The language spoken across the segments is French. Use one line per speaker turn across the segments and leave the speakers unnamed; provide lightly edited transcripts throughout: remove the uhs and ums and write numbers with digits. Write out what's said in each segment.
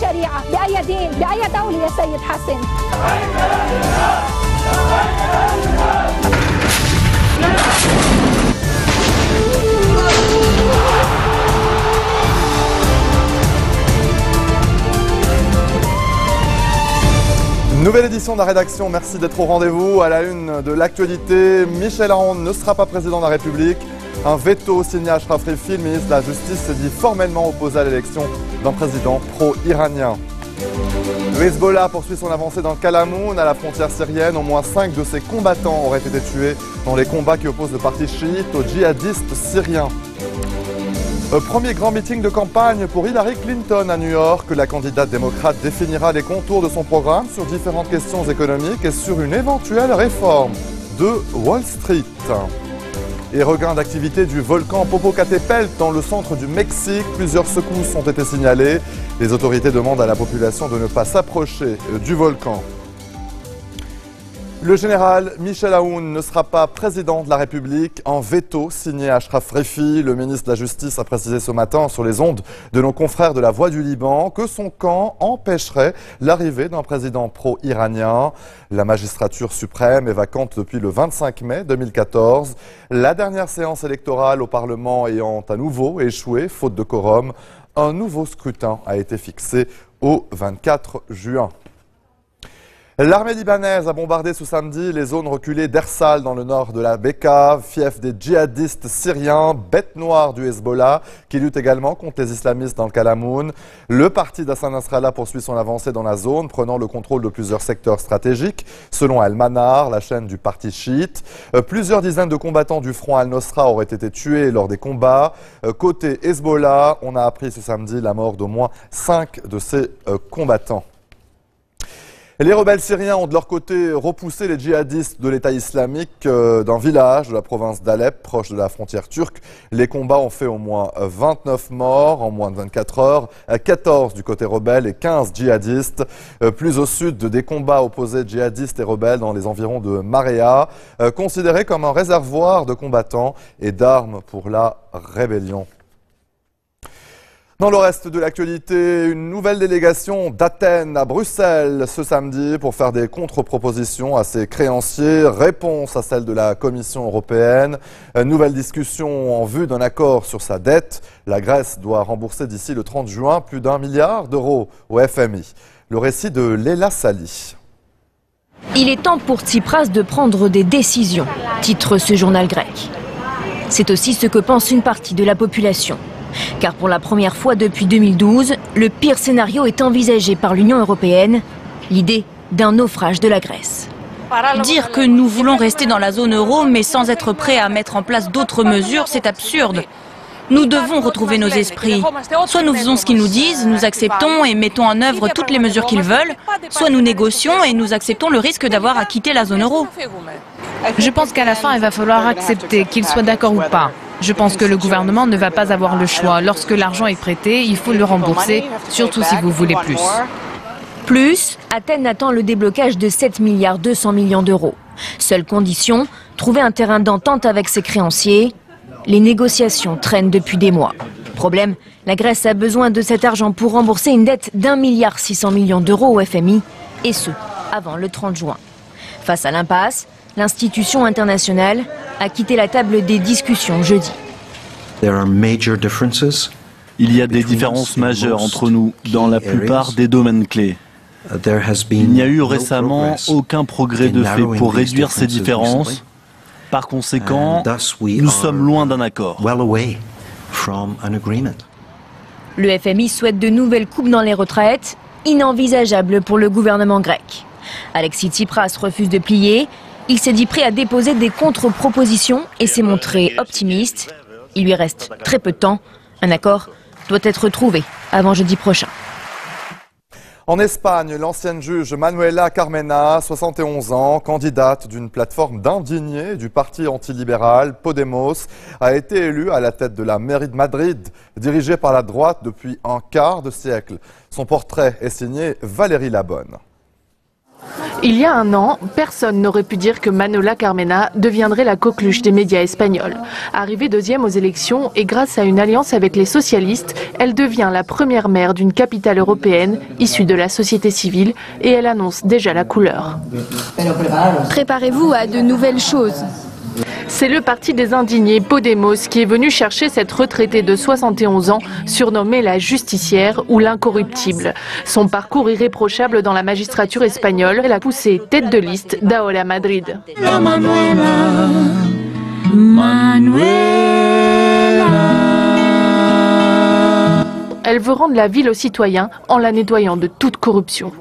شريعة بأي دين بأي دولة يا سيد حسن.
Nouvelle édition de la rédaction, merci d'être au rendez-vous. À la une de l'actualité, Michel Aoun ne sera pas président de la République. Un veto signé à Ashraf Rifi, le ministre de la Justice, s'est dit formellement opposé à l'élection d'un président pro-iranien. Le Hezbollah poursuit son avancée dans le Kalamoun, à la frontière syrienne. Au moins 5 de ses combattants auraient été tués dans les combats qui opposent le parti chiite aux djihadistes syriens. Premier grand meeting de campagne pour Hillary Clinton à New York. La candidate démocrate définira les contours de son programme sur différentes questions économiques et sur une éventuelle réforme de Wall Street. Et regain d'activité du volcan Popocatépetl dans le centre du Mexique. Plusieurs secousses ont été signalées. Les autorités demandent à la population de ne pas s'approcher du volcan. Le général Michel Aoun ne sera pas président de la République. Un veto signé à Ashraf Rifi. Le ministre de la Justice a précisé ce matin sur les ondes de nos confrères de La Voix du Liban que son camp empêcherait l'arrivée d'un président pro-iranien. La magistrature suprême est vacante depuis le 25 mai 2014. La dernière séance électorale au Parlement ayant à nouveau échoué, faute de quorum, un nouveau scrutin a été fixé au 24 juin. L'armée libanaise a bombardé ce samedi les zones reculées d'Ersal dans le nord de la Bekaa, fief des djihadistes syriens, bête noire du Hezbollah, qui lutte également contre les islamistes dans le Kalamoun. Le parti d'Hassan Nasrallah poursuit son avancée dans la zone, prenant le contrôle de plusieurs secteurs stratégiques, selon Al-Manar, la chaîne du parti chiite. Plusieurs dizaines de combattants du front Al-Nosra auraient été tués lors des combats. Côté Hezbollah, on a appris ce samedi la mort d'au moins 5 de ces combattants. Les rebelles syriens ont de leur côté repoussé les djihadistes de l'État islamique d'un village de la province d'Alep, proche de la frontière turque. Les combats ont fait au moins 29 morts en moins de 24 heures, 14 du côté rebelle et 15 djihadistes. Plus au sud, des combats opposés djihadistes et rebelles dans les environs de Marea, considérés comme un réservoir de combattants et d'armes pour la rébellion. Dans le reste de l'actualité, une nouvelle délégation d'Athènes à Bruxelles ce samedi pour faire des contre-propositions à ses créanciers. Réponse à celle de la Commission européenne. Nouvelle discussion en vue d'un accord sur sa dette. La Grèce doit rembourser d'ici le 30 juin plus d'1 milliard d'euros au FMI. Le récit de Léla Sali.
Il est temps pour Tsipras de prendre des décisions, titre ce journal grec. C'est aussi ce que pense une partie de la population. Car pour la première fois depuis 2012, le pire scénario est envisagé par l'Union européenne, l'idée d'un naufrage de la Grèce.
Dire que nous voulons rester dans la zone euro mais sans être prêts à mettre en place d'autres mesures, c'est absurde. Nous devons retrouver nos esprits. Soit nous faisons ce qu'ils nous disent, nous acceptons et mettons en œuvre toutes les mesures qu'ils veulent, soit nous négocions et nous acceptons le risque d'avoir à quitter la zone euro.
Je pense qu'à la fin, il va falloir accepter qu'ils soient d'accord ou pas. Je pense que le gouvernement ne va pas avoir le choix. Lorsque l'argent est prêté, il faut le rembourser, surtout si vous voulez plus.
Plus, Athènes attend le déblocage de 7 milliards 200 millions d'euros. Seule condition, trouver un terrain d'entente avec ses créanciers. Les négociations traînent depuis des mois. Problème, la Grèce a besoin de cet argent pour rembourser une dette d'1 milliard 600 millions d'euros au FMI, et ce, avant le 30 juin. Face à l'impasse, l'institution internationale a quitté la table des discussions jeudi.
Il y a des différences majeures entre nous dans la plupart des domaines clés. Il n'y a eu récemment aucun progrès de fait pour réduire ces différences. Par conséquent, nous sommes loin d'un accord.
Le FMI souhaite de nouvelles coupes dans les retraites, inenvisageables pour le gouvernement grec. Alexis Tsipras refuse de plier. Il s'est dit prêt à déposer des contre-propositions et s'est montré optimiste. Il lui reste très peu de temps. Un accord doit être trouvé avant jeudi prochain.
En Espagne, l'ancienne juge Manuela Carmena, 71 ans, candidate d'une plateforme d'indignés du parti antilibéral Podemos, a été élue à la tête de la mairie de Madrid, dirigée par la droite depuis un quart de siècle. Son portrait est signé Valérie Labonne.
Il y a un an, personne n'aurait pu dire que Manuela Carmena deviendrait la coqueluche des médias espagnols. Arrivée deuxième aux élections et grâce à une alliance avec les socialistes, elle devient la première maire d'une capitale européenne issue de la société civile et elle annonce déjà la couleur.
Préparez-vous à de nouvelles choses.
C'est le parti des indignés Podemos qui est venu chercher cette retraitée de 71 ans, surnommée la justicière ou l'incorruptible. Son parcours irréprochable dans la magistrature espagnole l'a poussée tête de liste d'Ahora Madrid. Elle veut rendre la ville aux citoyens en la nettoyant de toute corruption.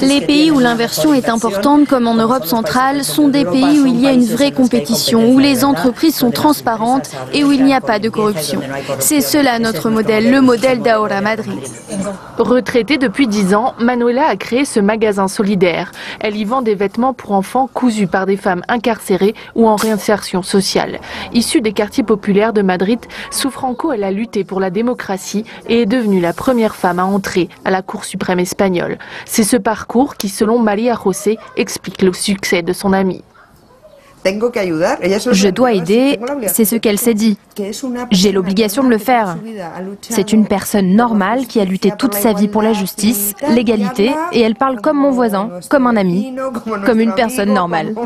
Les pays où l'inversion est importante, comme en Europe centrale, sont des pays où il y a une vraie compétition, où les entreprises sont transparentes et où il n'y a pas de corruption. C'est cela notre modèle, le modèle d'Ahora Madrid.
Retraitée depuis 10 ans, Manuela a créé ce magasin solidaire. Elle y vend des vêtements pour enfants cousus par des femmes incarcérées ou en réinsertion sociale. Issue des quartiers populaires de Madrid, sous Franco, elle a lutté pour la démocratie et est devenue la première femme à entrer à la Cour suprême espagnole. C'est ce parcours qui, selon Maria José, explique le succès de son amie.
Je dois aider, c'est ce qu'elle s'est dit. J'ai l'obligation de le faire. C'est une personne normale qui a lutté toute sa vie pour la justice, l'égalité, et elle parle comme mon voisin, comme un ami, comme une personne normale.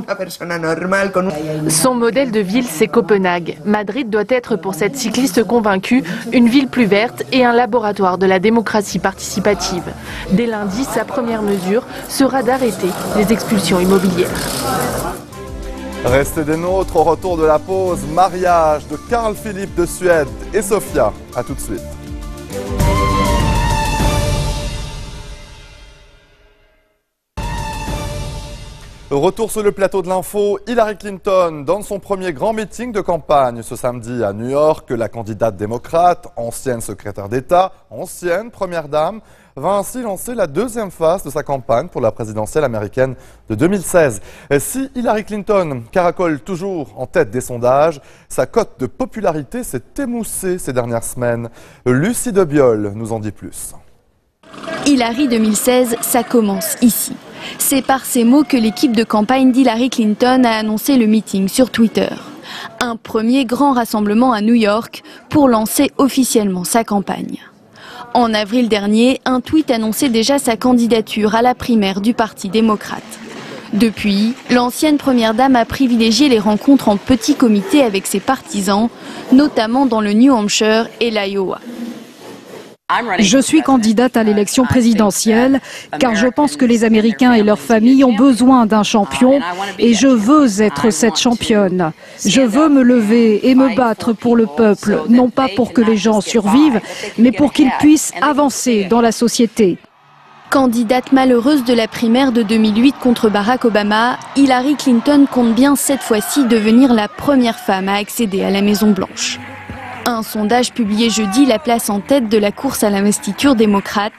Son modèle de ville, c'est Copenhague. Madrid doit être, pour cette cycliste convaincue, une ville plus verte et un laboratoire de la démocratie participative. Dès lundi, sa première mesure sera d'arrêter les expulsions immobilières.
Restez des nôtres au retour de la pause. Mariage de Carl Philippe de Suède et Sofia. A tout de suite. Retour sur le plateau de l'info, Hillary Clinton donne son premier grand meeting de campagne ce samedi à New York. La candidate démocrate, ancienne secrétaire d'État, ancienne première dame, va ainsi lancer la deuxième phase de sa campagne pour la présidentielle américaine de 2016. Si Hillary Clinton caracole toujours en tête des sondages, sa cote de popularité s'est émoussée ces dernières semaines. Lucie Debiol nous en dit plus.
Hillary 2016, ça commence ici. C'est par ces mots que l'équipe de campagne d'Hillary Clinton a annoncé le meeting sur Twitter. Un premier grand rassemblement à New York pour lancer officiellement sa campagne. En avril dernier, un tweet annonçait déjà sa candidature à la primaire du Parti démocrate. Depuis, l'ancienne première dame a privilégié les rencontres en petits comités avec ses partisans, notamment dans le New Hampshire et l'Iowa.
Je suis candidate à l'élection présidentielle car je pense que les Américains et leurs familles ont besoin d'un champion et je veux être cette championne. Je veux me lever et me battre pour le peuple, non pas pour que les gens survivent, mais pour qu'ils puissent avancer dans la société.
Candidate malheureuse de la primaire de 2008 contre Barack Obama, Hillary Clinton compte bien cette fois-ci devenir la première femme à accéder à la Maison-Blanche. Un sondage publié jeudi la place en tête de la course à l'investiture démocrate.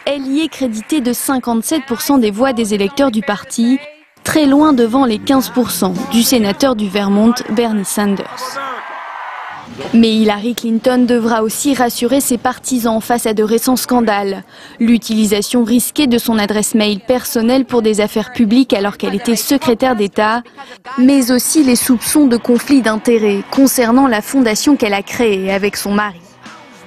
Elle y est créditée de 57% des voix des électeurs du parti, très loin devant les 15% du sénateur du Vermont, Bernie Sanders. Mais Hillary Clinton devra aussi rassurer ses partisans face à de récents scandales. L'utilisation risquée de son adresse mail personnelle pour des affaires publiques alors qu'elle était secrétaire d'État, mais aussi les soupçons de conflit d'intérêts concernant la fondation qu'elle a créée avec son mari.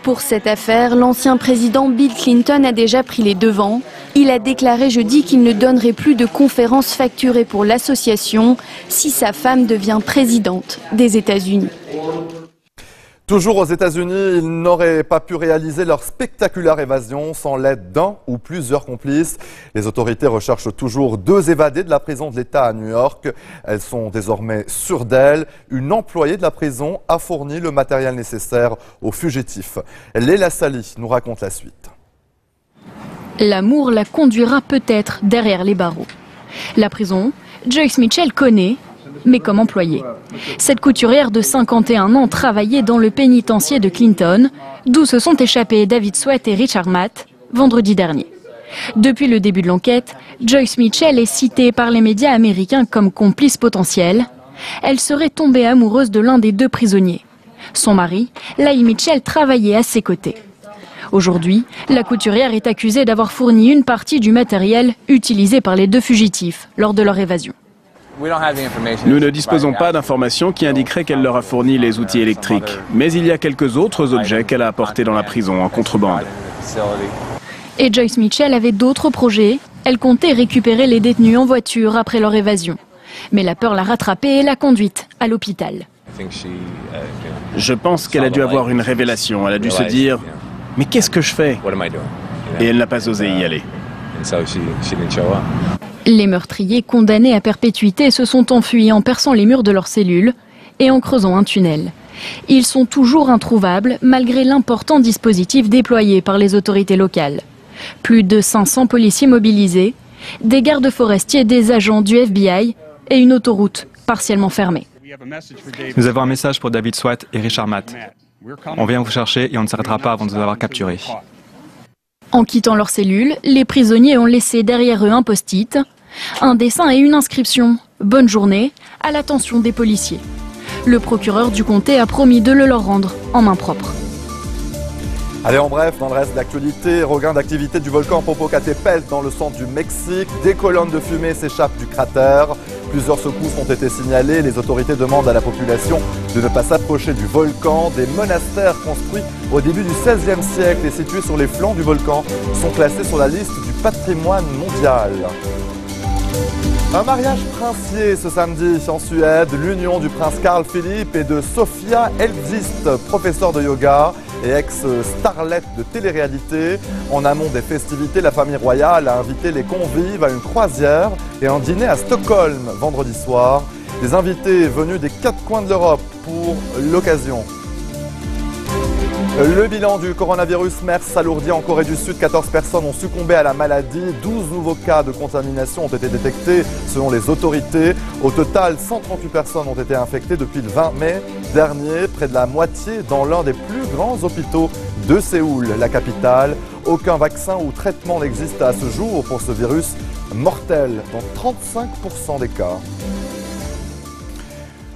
Pour cette affaire, l'ancien président Bill Clinton a déjà pris les devants. Il a déclaré jeudi qu'il ne donnerait plus de conférences facturées pour l'association si sa femme devient présidente des États-Unis.
Toujours aux États-Unis, ils n'auraient pas pu réaliser leur spectaculaire évasion sans l'aide d'un ou plusieurs complices. Les autorités recherchent toujours 2 évadés de la prison de l'État à New York. Elles sont désormais sûres d'elles. Une employée de la prison a fourni le matériel nécessaire aux fugitifs. Léla Sali nous raconte la suite.
L'amour la conduira peut-être derrière les barreaux. La prison, Joyce Mitchell connaît, mais comme employée. Cette couturière de 51 ans travaillait dans le pénitencier de Clinton, d'où se sont échappés David Sweat et Richard Matt vendredi dernier. Depuis le début de l'enquête, Joyce Mitchell est citée par les médias américains comme complice potentielle. Elle serait tombée amoureuse de l'un des 2 prisonniers. Son mari, Lyle Mitchell, travaillait à ses côtés. Aujourd'hui, la couturière est accusée d'avoir fourni une partie du matériel utilisé par les deux fugitifs lors de leur évasion.
Nous ne disposons pas d'informations qui indiqueraient qu'elle leur a fourni les outils électriques, mais il y a quelques autres objets qu'elle a apportés dans la prison en contrebande.
Et Joyce Mitchell avait d'autres projets. Elle comptait récupérer les détenus en voiture après leur évasion. Mais la peur l'a rattrapée et l'a conduite à l'hôpital.
Je pense qu'elle a dû avoir une révélation. Elle a dû se dire « Mais qu'est-ce que je fais ?» Et elle n'a pas osé y aller.
Les meurtriers condamnés à perpétuité se sont enfuis en perçant les murs de leurs cellules et en creusant un tunnel. Ils sont toujours introuvables malgré l'important dispositif déployé par les autorités locales. Plus de 500 policiers mobilisés, des gardes forestiers, des agents du FBI et une autoroute partiellement fermée.
Nous avons un message pour David Swatt et Richard Matt. On vient vous chercher et on ne s'arrêtera pas avant de vous avoir capturés.
En quittant leur cellule, les prisonniers ont laissé derrière eux un post-it, un dessin et une inscription « Bonne journée » à l'attention des policiers. Le procureur du comté a promis de le leur rendre en main propre.
Allez, en bref, dans le reste de l'actualité, regain d'activité du volcan Popocatépetl dans le centre du Mexique. Des colonnes de fumée s'échappent du cratère. Plusieurs secousses ont été signalées. Les autorités demandent à la population de ne pas s'approcher du volcan. Des monastères construits au début du XVIe siècle et situés sur les flancs du volcan sont classés sur la liste du patrimoine mondial. Un mariage princier ce samedi en Suède, l'union du prince Carl Philippe et de Sofia Elvzist, professeur de yoga et ex-starlet de télé-réalité. En amont des festivités, la famille royale a invité les convives à une croisière et un dîner à Stockholm vendredi soir. Des invités venus des 4 coins de l'Europe pour l'occasion. Le bilan du coronavirus MERS s'alourdit en Corée du Sud. 14 personnes ont succombé à la maladie. 12 nouveaux cas de contamination ont été détectés selon les autorités. Au total, 138 personnes ont été infectées depuis le 20 mai dernier, près de la moitié dans l'un des plus grands hôpitaux de Séoul, la capitale. Aucun vaccin ou traitement n'existe à ce jour pour ce virus mortel dans 35% des cas.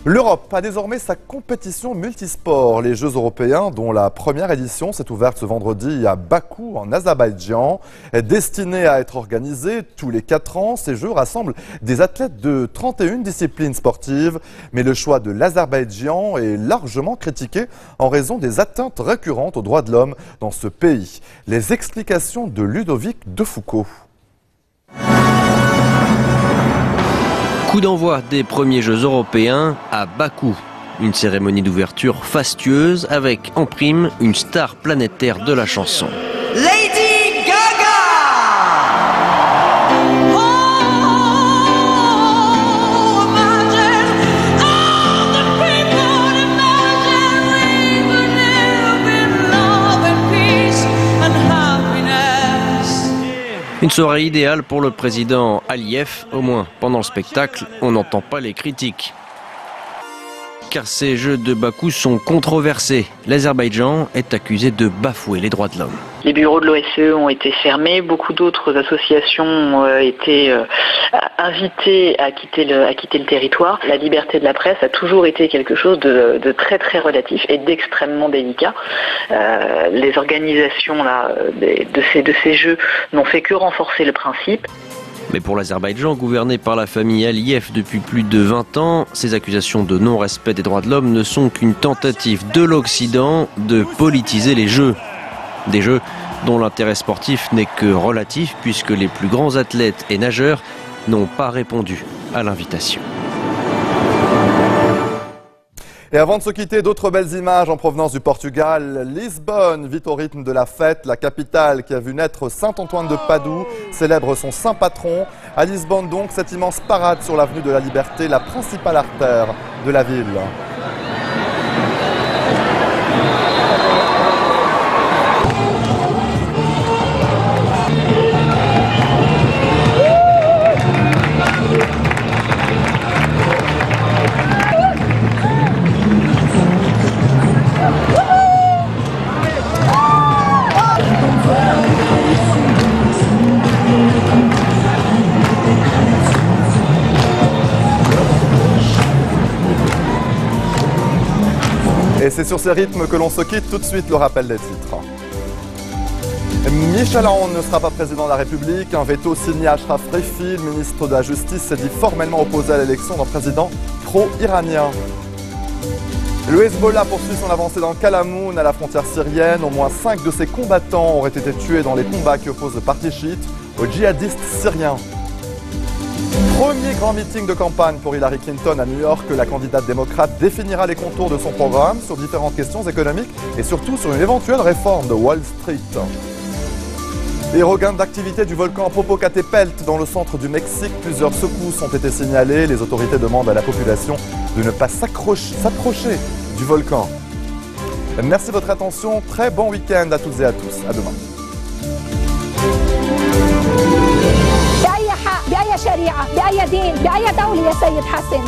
L'Europe a désormais sa compétition multisport. Les Jeux européens, dont la première édition s'est ouverte ce vendredi à Bakou, en Azerbaïdjan, est destinée à être organisée tous les 4 ans. Ces Jeux rassemblent des athlètes de 31 disciplines sportives. Mais le choix de l'Azerbaïdjan est largement critiqué en raison des atteintes récurrentes aux droits de l'homme dans ce pays. Les explications de Ludovic Defoucault.
Coup d'envoi des premiers Jeux européens à Bakou. Une cérémonie d'ouverture fastueuse avec en prime une star planétaire de la chanson. Lady Gaga! Une soirée idéale pour le président Aliyev, au moins pendant le spectacle, on n'entend pas les critiques. Car ces Jeux de Bakou sont controversés. L'Azerbaïdjan est accusé de bafouer les droits de l'homme.
Les bureaux de l'OSCE ont été fermés, beaucoup d'autres associations ont été invitées à quitter le territoire. La liberté de la presse a toujours été quelque chose de très très relatif et d'extrêmement délicat. Les organisations de ces Jeux n'ont fait que renforcer le principe.
Mais pour l'Azerbaïdjan, gouverné par la famille Aliyev depuis plus de 20 ans, ces accusations de non-respect des droits de l'homme ne sont qu'une tentative de l'Occident de politiser les Jeux. Des Jeux dont l'intérêt sportif n'est que relatif puisque les plus grands athlètes et nageurs n'ont pas répondu à l'invitation.
Et avant de se quitter, d'autres belles images en provenance du Portugal. Lisbonne vit au rythme de la fête. La capitale qui a vu naître Saint-Antoine de Padoue célèbre son saint patron. À Lisbonne donc, cette immense parade sur l'avenue de la Liberté, la principale artère de la ville. Et c'est sur ces rythmes que l'on se quitte. Tout de suite, le rappel des titres. Michel Aoun ne sera pas président de la République. Un veto signé Ashraf Refi, le ministre de la Justice, s'est dit formellement opposé à l'élection d'un président pro-iranien. Le Hezbollah poursuit son avancée dans Kalamoun, à la frontière syrienne. Au moins 5 de ses combattants auraient été tués dans les combats qui opposent le parti chiite aux djihadistes syriens. Premier grand meeting de campagne pour Hillary Clinton à New York. La candidate démocrate définira les contours de son programme sur différentes questions économiques et surtout sur une éventuelle réforme de Wall Street. Les regains d'activité du volcan Popocatépetl dans le centre du Mexique. Plusieurs secousses ont été signalées. Les autorités demandent à la population de ne pas s'approcher du volcan. Merci de votre attention. Très bon week-end à toutes et à tous. À demain.
بأي شريعة بأي دين بأي دولة يا سيد حسن